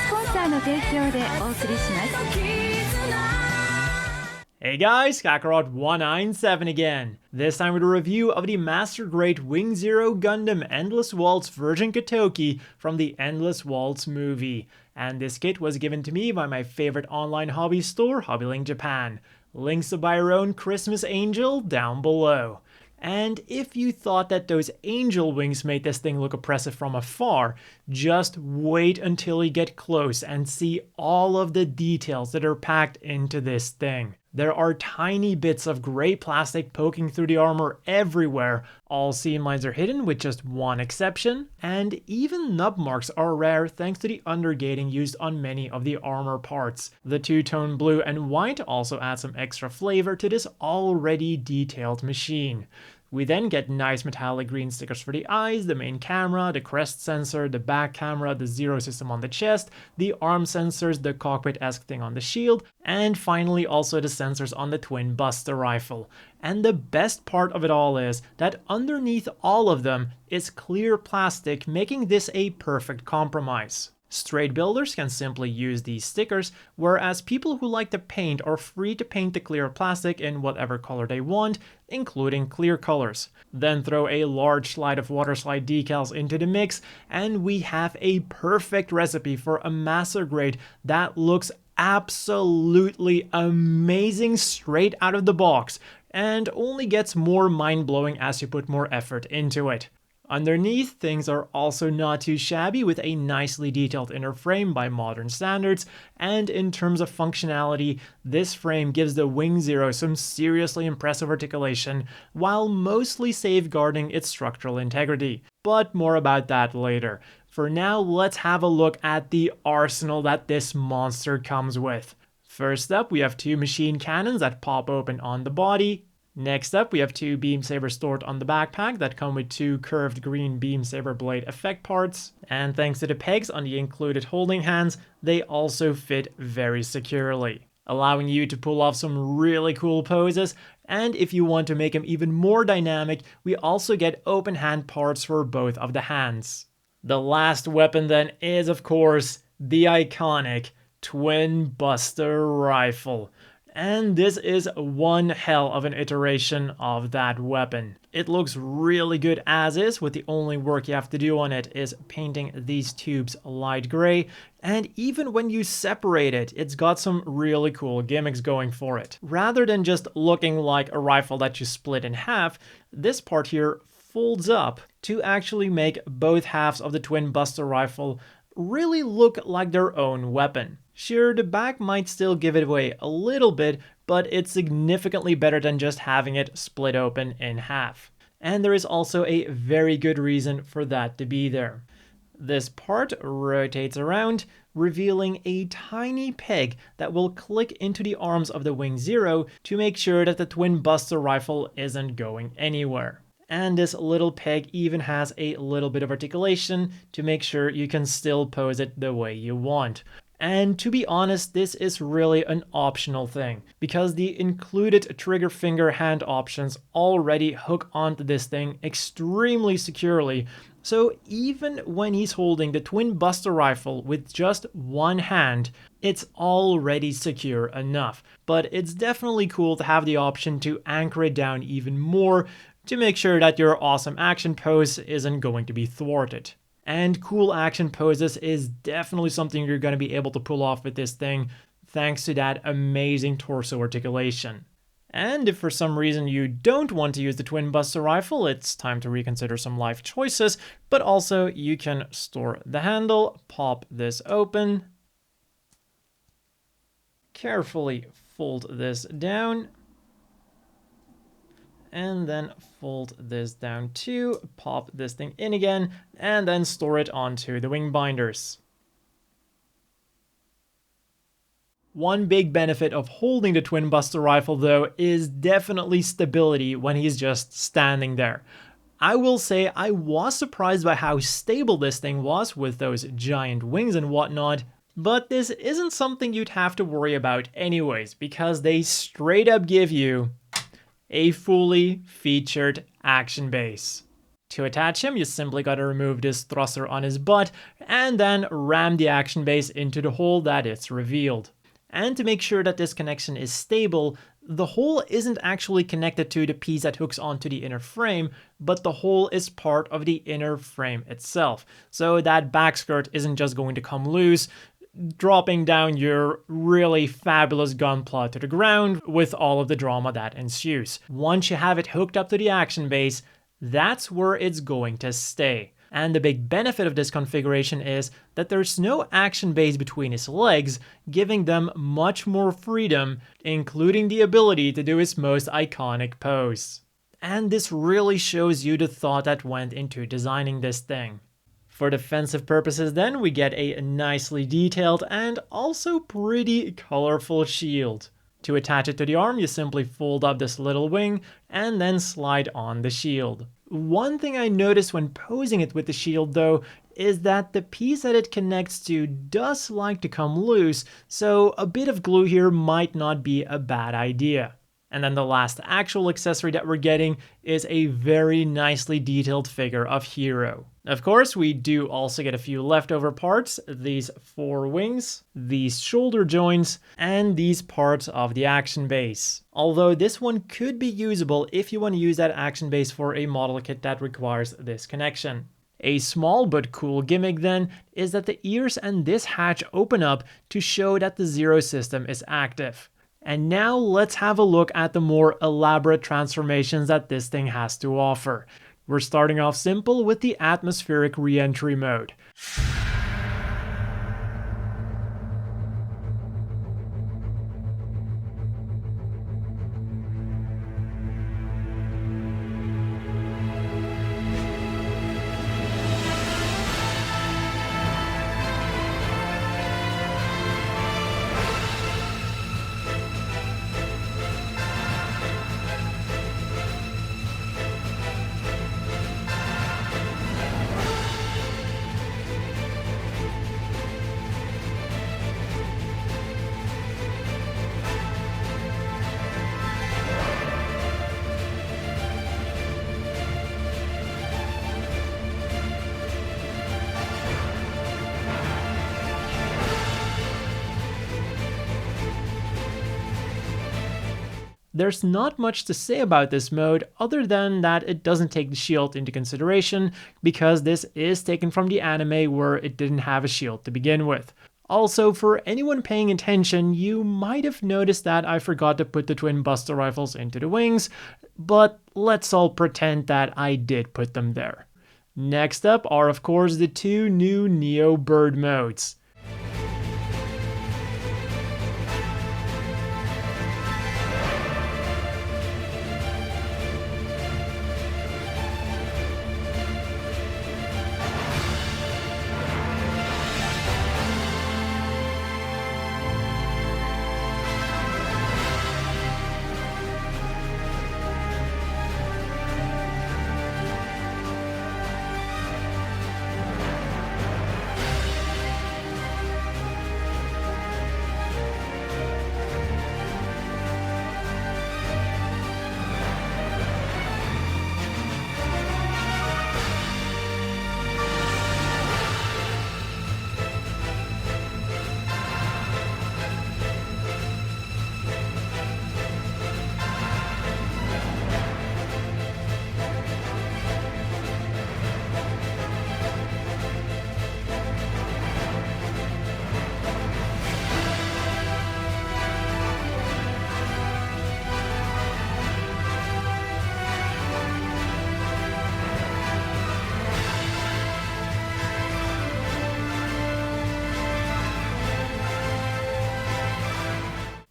ポンサーの提供でお送りします。 Hey guys, Kakarot197 again. This time with a review of the Master Grade Wing Zero Gundam Endless Waltz Ver.Ka from the Endless Waltz movie. And this kit was given to me by my favorite online hobby store, Hobbylink Japan. Links to buy your own Christmas Angel down below. And if you thought that those angel wings made this thing look oppressive from afar, just wait until you get close and see all of the details that are packed into this thing. There are tiny bits of gray plastic poking through the armor everywhere. All seam lines are hidden with just one exception, and even nub marks are rare thanks to the undergating used on many of the armor parts. The two-tone blue and white also add some extra flavor to this already detailed machine. We then get nice metallic green stickers for the eyes, the main camera, the crest sensor, the back camera, the zero system on the chest, the arm sensors, the cockpit-esque thing on the shield, and finally also the sensors on the twin Buster rifle. And the best part of it all is that underneath all of them is clear plastic, making this a perfect compromise. Straight builders can simply use these stickers, whereas people who like to paint are free to paint the clear plastic in whatever color they want, including clear colors. Then throw a large slide of waterslide decals into the mix, and we have a perfect recipe for a master grade that looks absolutely amazing straight out of the box, and only gets more mind-blowing as you put more effort into it. Underneath, things are also not too shabby with a nicely detailed inner frame by modern standards, and in terms of functionality, this frame gives the Wing Zero some seriously impressive articulation while mostly safeguarding its structural integrity. But more about that later. For now, let's have a look at the arsenal that this monster comes with. First up, we have two machine cannons that pop open on the body. Next up, we have two beam sabers stored on the backpack that come with two curved green beam saber blade effect parts. And thanks to the pegs on the included holding hands, they also fit very securely, allowing you to pull off some really cool poses. And if you want to make them even more dynamic, we also get open hand parts for both of the hands. The last weapon then is, of course, the iconic Twin Buster rifle. And this is one hell of an iteration of that weapon. It looks really good as is, with the only work you have to do on it is painting these tubes light gray, and even when you separate it, it's got some really cool gimmicks going for it. Rather than just looking like a rifle that you split in half, this part here folds up to actually make both halves of the Twin Buster rifle really look like their own weapon. Sure, the back might still give it away a little bit, but it's significantly better than just having it split open in half. And there is also a very good reason for that to be there. This part rotates around, revealing a tiny peg that will click into the arms of the Wing Zero to make sure that the Twin Buster rifle isn't going anywhere. And this little peg even has a little bit of articulation to make sure you can still pose it the way you want. And to be honest, this is really an optional thing, because the included trigger finger hand options already hook onto this thing extremely securely. So even when he's holding the Twin Buster rifle with just one hand, it's already secure enough. But it's definitely cool to have the option to anchor it down even more to make sure that your awesome action pose isn't going to be thwarted. And cool action poses is definitely something you're going to be able to pull off with this thing, thanks to that amazing torso articulation. And if for some reason you don't want to use the Twin Buster rifle, it's time to reconsider some life choices, but also you can store the handle, pop this open, carefully fold this down, and then fold this down too, pop this thing in again, and then store it onto the wing binders. One big benefit of holding the Twin Buster rifle though is definitely stability when he's just standing there. I will say I was surprised by how stable this thing was with those giant wings and whatnot, but this isn't something you'd have to worry about anyways, because they straight up give you a fully featured action base. To attach him, you simply gotta remove this thruster on his butt and then ram the action base into the hole that it's revealed. And to make sure that this connection is stable, the hole isn't actually connected to the piece that hooks onto the inner frame, but the hole is part of the inner frame itself. So that back skirt isn't just going to come loose, dropping down your really fabulous gunpla to the ground with all of the drama that ensues. Once you have it hooked up to the action base, that's where it's going to stay. And the big benefit of this configuration is that there's no action base between his legs, giving them much more freedom, including the ability to do his most iconic pose. And this really shows you the thought that went into designing this thing. For defensive purposes then, we get a nicely detailed and also pretty colorful shield. To attach it to the arm, you simply fold up this little wing and then slide on the shield. One thing I noticed when posing it with the shield though is that the piece that it connects to does like to come loose, so a bit of glue here might not be a bad idea. And then the last actual accessory that we're getting is a very nicely detailed figure of Hero. Of course, we do also get a few leftover parts, these 4 wings, these shoulder joints, and these parts of the action base. Although this one could be usable if you want to use that action base for a model kit that requires this connection. A small but cool gimmick then is that the ears and this hatch open up to show that the Zero system is active. And now let's have a look at the more elaborate transformations that this thing has to offer. We're starting off simple with the atmospheric re-entry mode. There's not much to say about this mode other than that it doesn't take the shield into consideration because this is taken from the anime where it didn't have a shield to begin with. Also, for anyone paying attention, you might have noticed that I forgot to put the twin Buster rifles into the wings, but let's all pretend that I did put them there. Next up are of course the 2 new Neobird modes.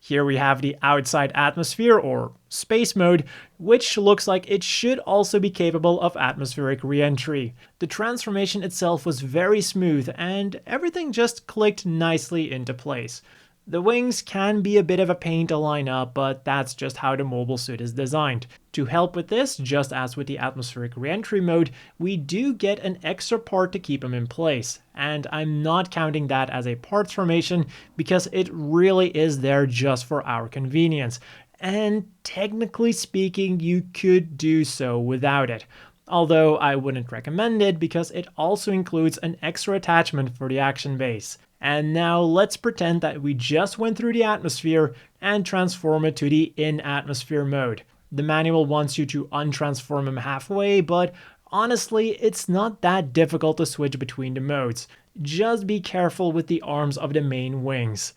Here we have the outside atmosphere or space mode, which looks like it should also be capable of atmospheric re-entry. The transformation itself was very smooth and everything just clicked nicely into place. The wings can be a bit of a pain to line up, but that's just how the mobile suit is designed. To help with this, just as with the atmospheric re-entry mode, we do get an extra part to keep them in place. And I'm not counting that as a parts formation because it really is there just for our convenience. And technically speaking, you could do so without it. although I wouldn't recommend it because it also includes an extra attachment for the action base. And now let's pretend that we just went through the atmosphere and transform it to the in-atmosphere mode. The manual wants you to untransform him halfway, but honestly, it's not that difficult to switch between the modes. Just be careful with the arms of the main wings.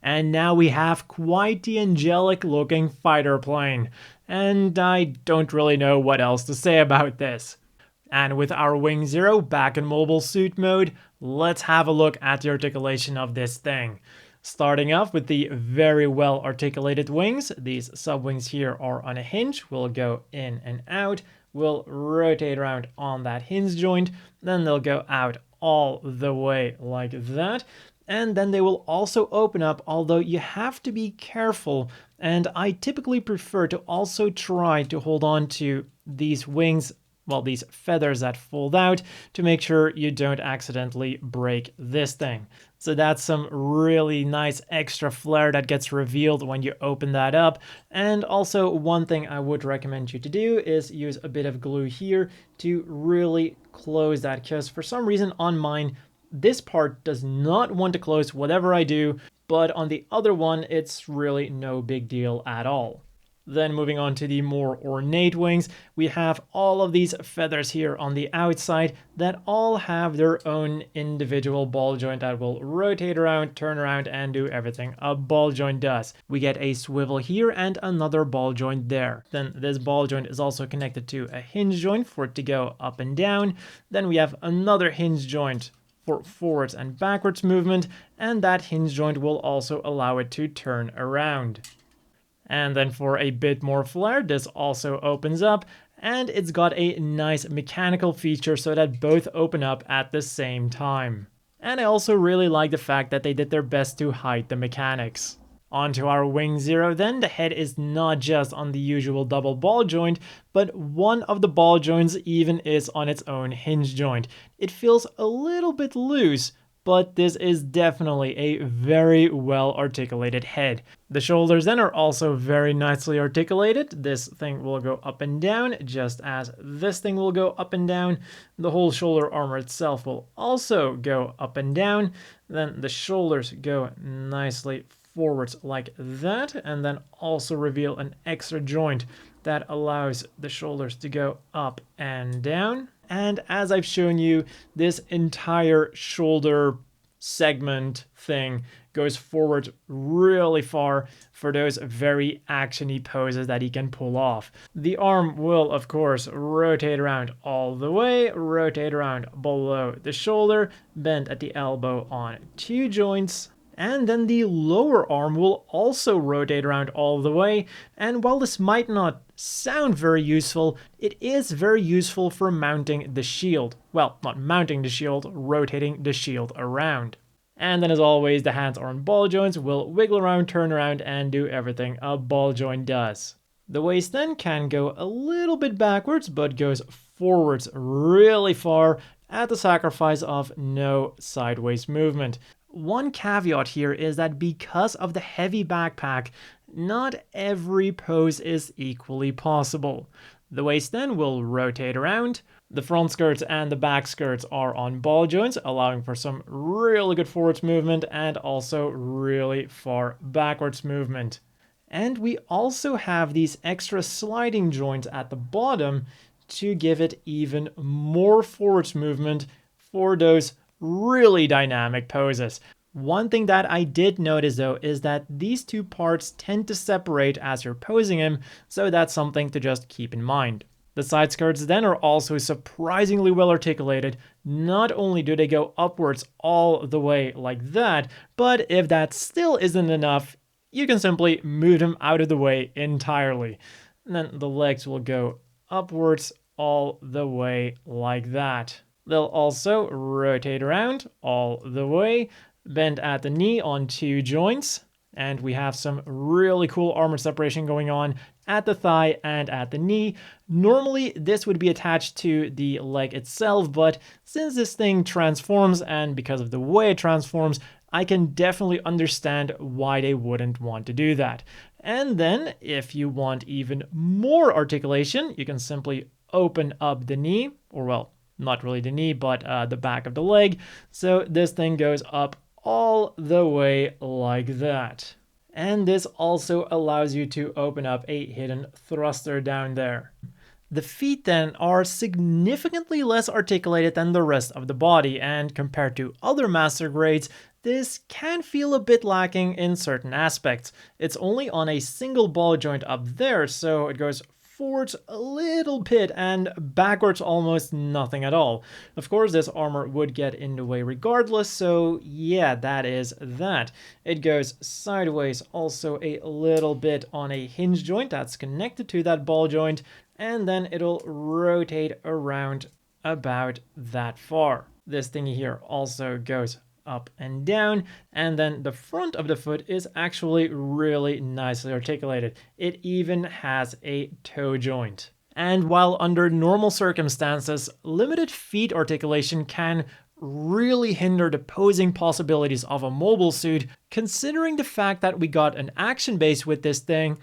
And now we have quite the angelic looking fighter plane, and I don't really know what else to say about this. And with our Wing Zero back in mobile suit mode, let's have a look at the articulation of this thing. Starting off with the very well articulated wings, these sub-wings here are on a hinge, will go in and out, will rotate around on that hinge joint, then they'll go out all the way like that. And then they will also open up, although you have to be careful. And I typically prefer to also try to hold on to these wings, well, these feathers that fold out, to make sure you don't accidentally break this thing. So that's some really nice extra flair that gets revealed when you open that up. And also one thing I would recommend you to do is use a bit of glue here to really close that, because for some reason on mine, this part does not want to close whatever I do, but on the other one, it's really no big deal at all. Then moving on to the more ornate wings, we have all of these feathers here on the outside that all have their own individual ball joint that will rotate around, turn around, and do everything a ball joint does. We get a swivel here and another ball joint there. Then this ball joint is also connected to a hinge joint for it to go up and down. Then we have another hinge joint for forwards and backwards movement, and that hinge joint will also allow it to turn around. And then for a bit more flair, this also opens up, and it's got a nice mechanical feature so that both open up at the same time. And I also really like the fact that they did their best to hide the mechanics. Onto our Wing Zero then, the head is not just on the usual double ball joint, but one of the ball joints even is on its own hinge joint. It feels a little bit loose, but this is definitely a very well articulated head. The shoulders then are also very nicely articulated. This thing will go up and down, just as this thing will go up and down. The whole shoulder armor itself will also go up and down. Then the shoulders go nicely forwards like that, and then also reveal an extra joint that allows the shoulders to go up and down. And as I've shown you, this entire shoulder segment thing goes forward really far for those very actiony poses that he can pull off. The arm will, of course, rotate around all the way, rotate around below the shoulder, bend at the elbow on two joints, and then the lower arm will also rotate around all the way. And while this might not sound very useful, it is very useful for mounting the shield. Well, not mounting the shield, rotating the shield around. And then as always, the hands are on ball joints, will wiggle around, turn around, and do everything a ball joint does. The waist then can go a little bit backwards, but goes forwards really far at the sacrifice of no sideways movement. One caveat here is that because of the heavy backpack, not every pose is equally possible. The waist then will rotate around. The front skirts and the back skirts are on ball joints, allowing for some really good forwards movement and also really far backwards movement. And we also have these extra sliding joints at the bottom to give it even more forwards movement for those really dynamic poses. One thing that I did notice though is that these two parts tend to separate as you're posing him, so that's something to just keep in mind. The side skirts then are also surprisingly well articulated. Not only do they go upwards all the way like that, but if that still isn't enough, you can simply move them out of the way entirely. And then the legs will go upwards all the way like that. They'll also rotate around all the way, bend at the knee on 2 joints, and we have some really cool armor separation going on at the thigh and at the knee. Normally, this would be attached to the leg itself, but since this thing transforms and because of the way it transforms, I can definitely understand why they wouldn't want to do that. And then, if you want even more articulation, you can simply open up the knee, or well, not really the knee, but the back of the leg. So this thing goes up all the way like that. And this also allows you to open up a hidden thruster down there. The feet then are significantly less articulated than the rest of the body, and compared to other master grades, this can feel a bit lacking in certain aspects. It's only on a single ball joint up there, so it goes forwards a little bit and backwards almost nothing at all. Of course, this armor would get in the way regardless, so yeah, that is that. It goes sideways also a little bit on a hinge joint that's connected to that ball joint, and then it'll rotate around about that far. This thingy here also goes up and down, and then the front of the foot is actually really nicely articulated. It even has a toe joint. And while under normal circumstances, limited feet articulation can really hinder the posing possibilities of a mobile suit, considering the fact that we got an action base with this thing,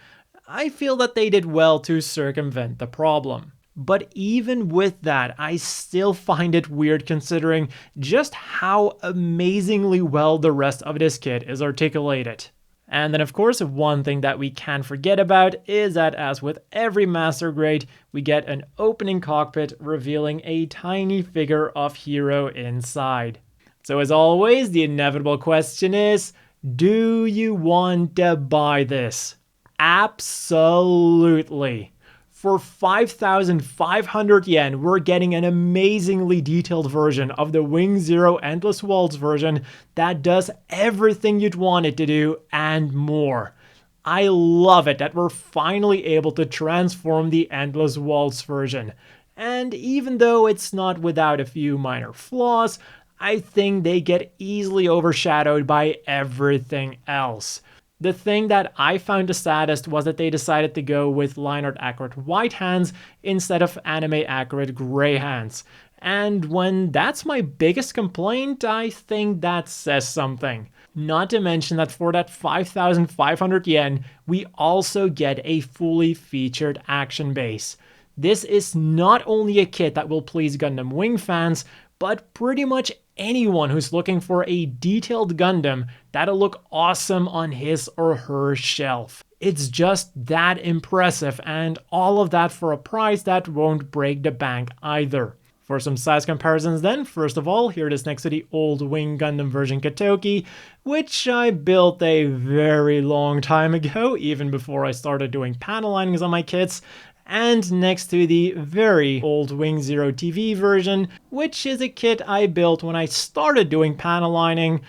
I feel that they did well to circumvent the problem. But even with that, I still find it weird considering just how amazingly well the rest of this kit is articulated. And then of course, one thing that we can't forget about is that as with every master grade, we get an opening cockpit revealing a tiny figure of Hero inside. So as always, the inevitable question is, do you want to buy this? Absolutely. For 5,500 yen, we're getting an amazingly detailed version of the Wing Zero Endless Waltz version that does everything you'd want it to do and more. I love it that we're finally able to transform the Endless Waltz version. And even though it's not without a few minor flaws, I think they get easily overshadowed by everything else. The thing that I found the saddest was that they decided to go with line art accurate white hands instead of anime accurate gray hands. And when that's my biggest complaint, I think that says something. Not to mention that for that 5,500 yen, we also get a fully featured action base. This is not only a kit that will please Gundam Wing fans, but pretty much anyone who's looking for a detailed Gundam that'll look awesome on his or her shelf. It's just that impressive, and all of that for a price that won't break the bank either. For some size comparisons then, first of all, here it is next to the old Wing Gundam version Katoki, which I built a very long time ago, even before I started doing panel linings on my kits, and next to the very old Wing Zero TV version, which is a kit I built when I started doing panel lining,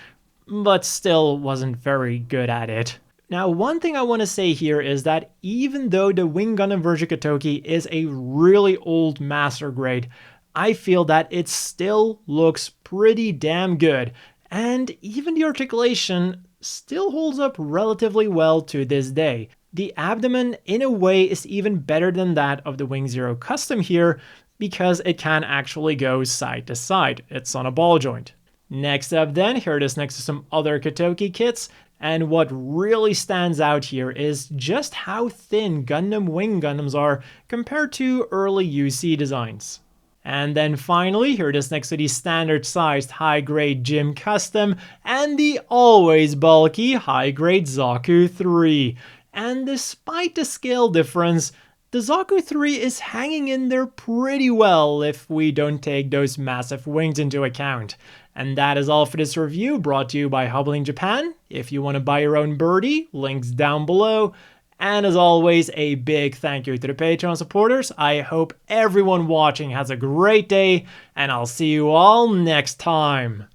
but still wasn't very good at it. Now, one thing I want to say here is that even though the Wing Gundam version Katoki is a really old master grade, I feel that it still looks pretty damn good, and even the articulation still holds up relatively well to this day. The abdomen, in a way, is even better than that of the Wing Zero Custom here, because it can actually go side to side. It's on a ball joint. Next up then, here it is next to some other Katoki kits, and what really stands out here is just how thin Gundam Wing Gundams are compared to early UC designs. And then finally, here it is next to the standard-sized high-grade Jim Custom and the always bulky high-grade Zaku 3. And despite the scale difference, the Zaku 3 is hanging in there pretty well if we don't take those massive wings into account. And that is all for this review, brought to you by Hobbling Japan. If you want to buy your own birdie, links down below. And as always, a big thank you to the Patreon supporters. I hope everyone watching has a great day, and I'll see you all next time.